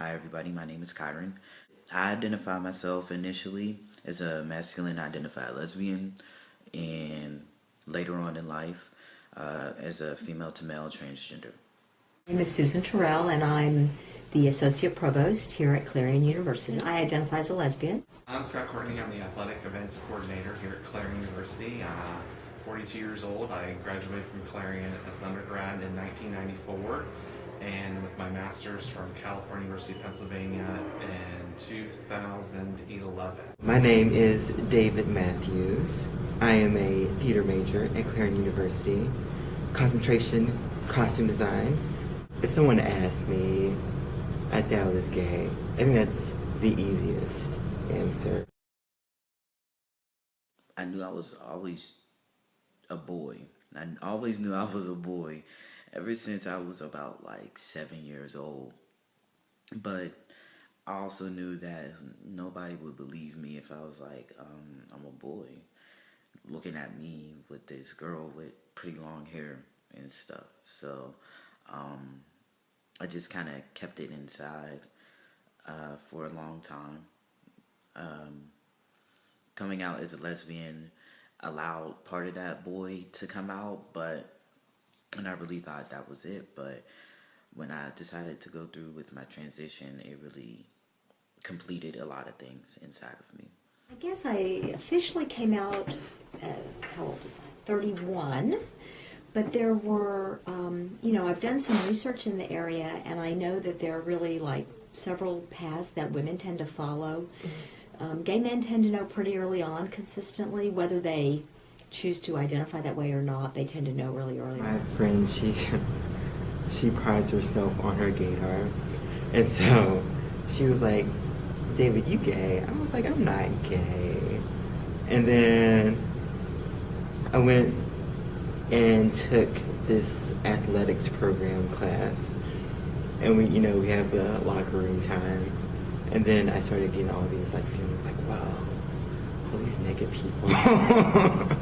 Hi everybody, my name is Kyron. I identify myself initially as a masculine identified lesbian and later on in life as a female to male transgender. My name is Susan Terrell and I'm the Associate Provost here at Clarion University. I identify as a lesbian. I'm Scott Courtney. I'm the Athletic Events Coordinator here at Clarion University. 42 years old. I graduated from Clarion as an undergrad in 1994 and with my master's from California University of Pennsylvania in 2011. My name is David Matthews. I am a theater major at Clarion University. Concentration, costume design. If someone asked me, I'd say I was gay. I think that's the easiest answer. I knew I was always a boy. I always knew I was a boy ever since I was about like 7 years old. But I also knew that nobody would believe me if I was like, I'm a boy. Looking at me with this girl with pretty long hair and stuff. So I just kind of kept it inside for a long time. Coming out as a lesbian allowed part of that boy to come out, and I really thought that was it. But when I decided to go through with my transition, it really completed a lot of things inside of me. I guess I officially came out, how old was I? 31. But there were, I've done some research in the area, and I know that there are really like several paths that women tend to follow. Gay men tend to know pretty early on consistently, whether they choose to identify that way or not. They tend to know really early on. My friend, she prides herself on her gaydar. And so she was like, David, you gay? I was like, I'm not gay. And then I went and took this athletics program class. And we have the locker room time. And then I started getting all these like feelings like, wow, all these naked people.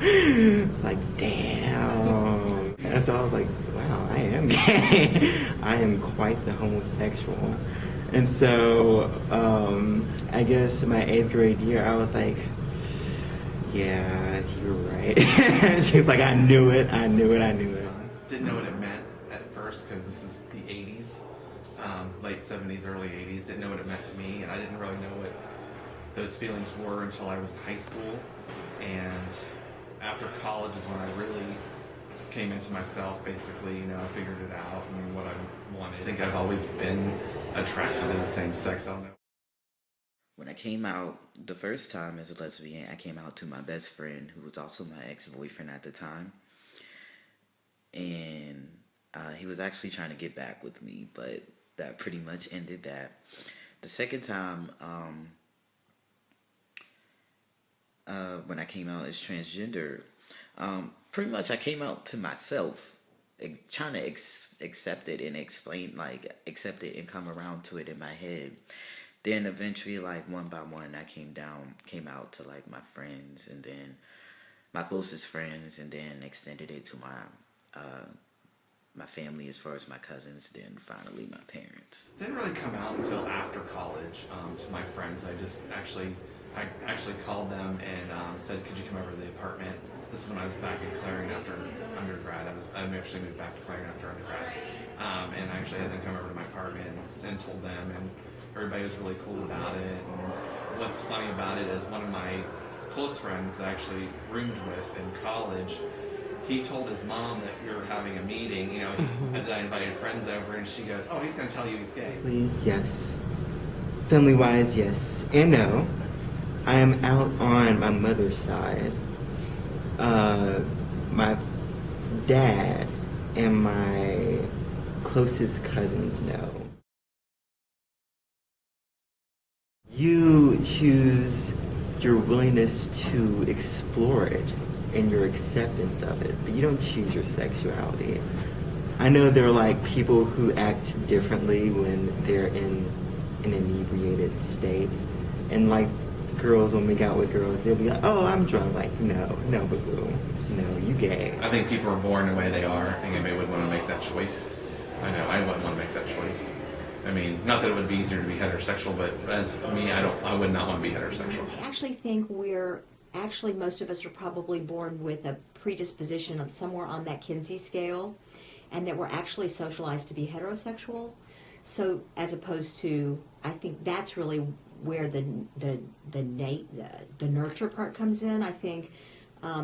It's like, damn. And so I was like, wow, I am gay. I am quite the homosexual. And so I guess my 8th grade year, I was like, yeah, you're right. She was like, I knew it. Didn't know what it meant at first because this is the 80s. Late 70s, early 80s, didn't know what it meant to me, and I didn't really know what those feelings were until I was in high school. And after college is when I really came into myself, basically, I figured it out and what I wanted. I think I've always been attracted to the same sex. I don't know. When I came out the first time as a lesbian, I came out to my best friend, who was also my ex-boyfriend at the time. And he was actually trying to get back with me, but that pretty much ended that. The second time, when I came out as transgender, pretty much I came out to myself, trying to accept it and accept it and come around to it in my head. Then eventually, one by one, I came out to my friends, and then my closest friends, and then extended it to my family as far as my cousins, then finally my parents. Didn't really come out until after college to my friends. I actually called them and said, could you come over to the apartment? This is when I was back at Clarion after undergrad. I actually moved back to Clarion after undergrad. And I actually had them come over to my apartment and told them, and everybody was really cool about it. And what's funny about it is one of my close friends that I actually roomed with in college, he told his mom that we were having a meeting, and that I invited friends over, and she goes, oh, he's going to tell you he's gay. Yes. Family-wise, yes. And no. I am out on my mother's side. My dad and my closest cousins know. You choose your willingness to explore it and your acceptance of it, but you don't choose your sexuality. I know there are people who act differently when they're in an inebriated state, and girls will make out with girls, they'll be like, oh, I'm drunk. No, boo-boo. No, you gay. I think people are born the way they are. I think anybody would want to make that choice. I know, I wouldn't want to make that choice. I mean, not that it would be easier to be heterosexual, but as for me, I would not want to be heterosexual. I actually think most of us are probably born with a predisposition of somewhere on that Kinsey scale, and that we're actually socialized to be heterosexual. So as opposed to, I think that's really where the nurture part comes in. I think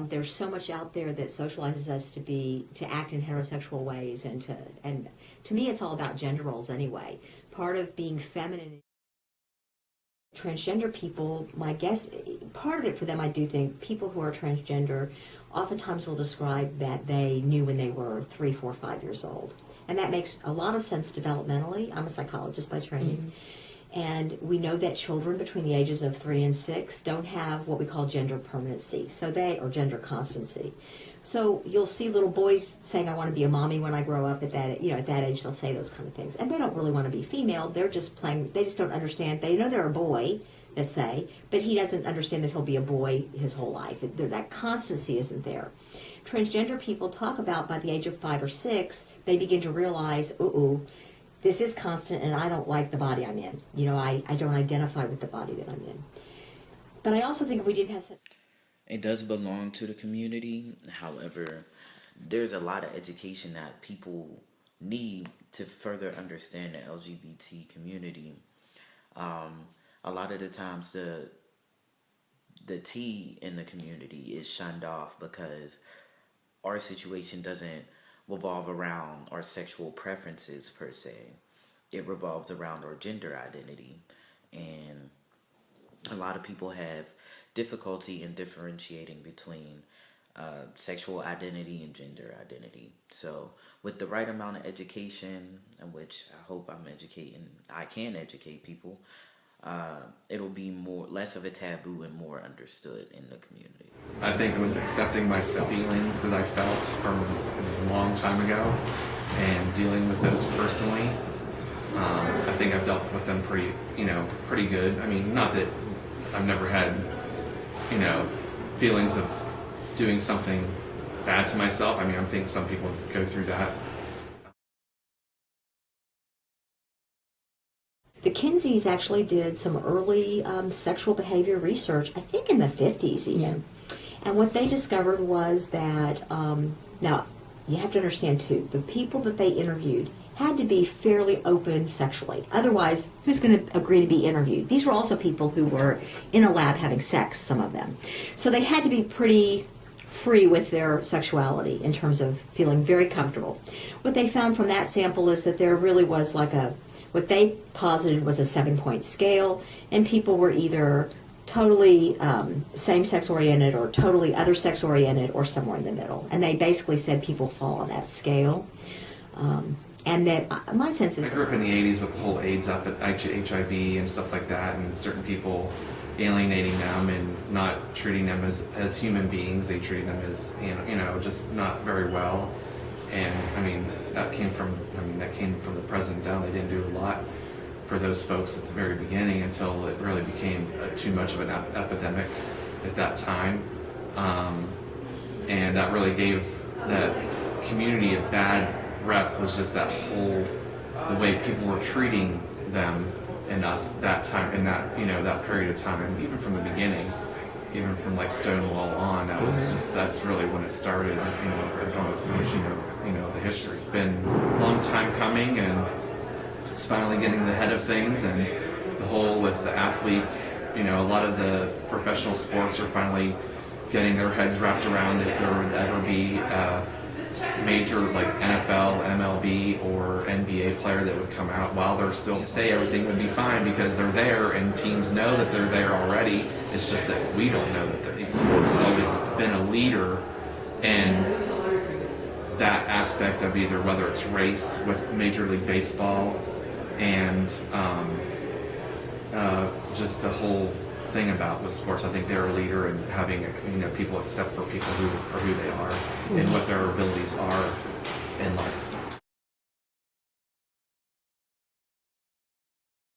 there's so much out there that socializes us to act in heterosexual ways, and to me it's all about gender roles anyway. Part of being feminine, transgender people, my guess, part of it for them, I do think people who are transgender oftentimes will describe that they knew when they were 3, 4, 5 years old. And that makes a lot of sense developmentally. I'm a psychologist by training. Mm-hmm. And we know that children between the ages of 3 and 6 don't have what we call gender permanency, or gender constancy. So you'll see little boys saying, "I want to be a mommy when I grow up." At that age, they'll say those kind of things, and they don't really want to be female. They're just playing. They just don't understand. They know they're a boy, let's say, but he doesn't understand that he'll be a boy his whole life. That constancy isn't there. Transgender people talk about by the age of 5 or 6, they begin to realize, this is constant, and I don't like the body I'm in. I don't identify with the body that I'm in. But I also think if we didn't have such... It does belong to the community. However, there's a lot of education that people need to further understand the LGBT community. A lot of the times the T in the community is shunned off because our situation doesn't revolve around our sexual preferences per se. It revolves around our gender identity. And a lot of people have difficulty in differentiating between sexual identity and gender identity. So with the right amount of education, in which I hope I can educate people, it'll be less of a taboo and more understood in the community. I think it was accepting my feelings that I felt from a long time ago and dealing with those personally. I think I've dealt with them pretty good. I mean, not that I've never had, feelings of doing something bad to myself. I mean, I think some people go through that. The Kinseys actually did some early sexual behavior research, I think in the 50s even. Yeah. And what they discovered was that, now, you have to understand too, the people that they interviewed had to be fairly open sexually. Otherwise, who's going to agree to be interviewed? These were also people who were in a lab having sex, some of them. So they had to be pretty free with their sexuality in terms of feeling very comfortable. What they found from that sample is that there really was what they posited was a 7-point scale, and people were either totally same-sex oriented or totally other sex oriented or somewhere in the middle. And they basically said people fall on that scale. And that my sense is... I grew up in the 80s with the whole AIDS HIV and stuff like that, and certain people alienating them and not treating them as human beings. They treated them as, just not very well. And I mean, that came from the president down. They didn't do a lot for those folks at the very beginning until it really became too much of an epidemic at that time. And that really gave that community a bad rep, was just the way people were treating them and us that time, in that period of time. And even from the beginning, even from like Stonewall on, that's really when it started. I don't know if you know the history. It's been a long time coming, and it's finally getting the head of things. And the whole with the athletes, a lot of the professional sports are finally getting their heads wrapped around if there would ever be a major like NFL, MLB, or NBA player that would come out while they're still say everything would be fine because they're there and teams know that they're there already. It's just that we don't know that sports has always been a leader in that aspect of either whether it's race with Major League Baseball and just the whole thing about with sports. I think they're a leader in having people accept for people for who they are and what their abilities are in life.